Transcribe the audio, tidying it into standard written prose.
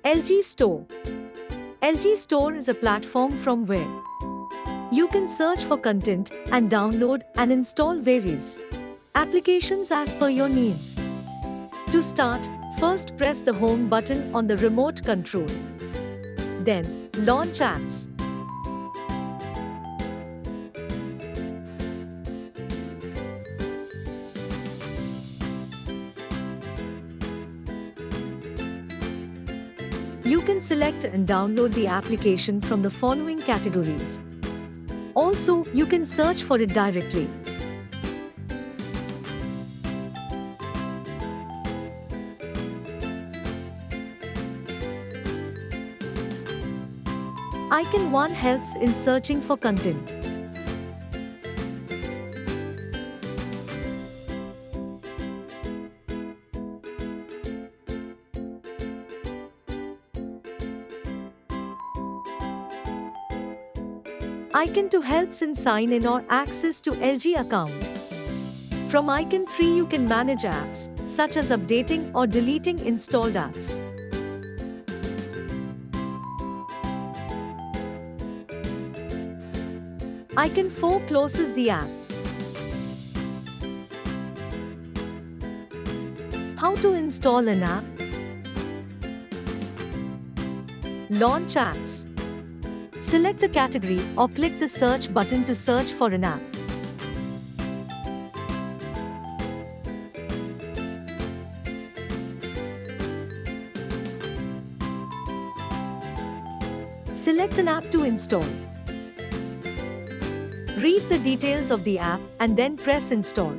LG Store. LG Store is a platform from where you can search for content and download and install various applications as per your needs. To start, first press the Home button on the remote control. Then, launch apps. You can select and download the application from the following categories. Also, you can search for it directly. Icon 1 helps in searching for content. Icon 2 helps in sign in or access to LG account. From Icon 3 you can manage apps, such as updating or deleting installed apps. Icon 4 closes the app. How to install an app? Launch apps. Select a category or click the search button to search for an app. Select an app to install. Read the details of the app and then press install.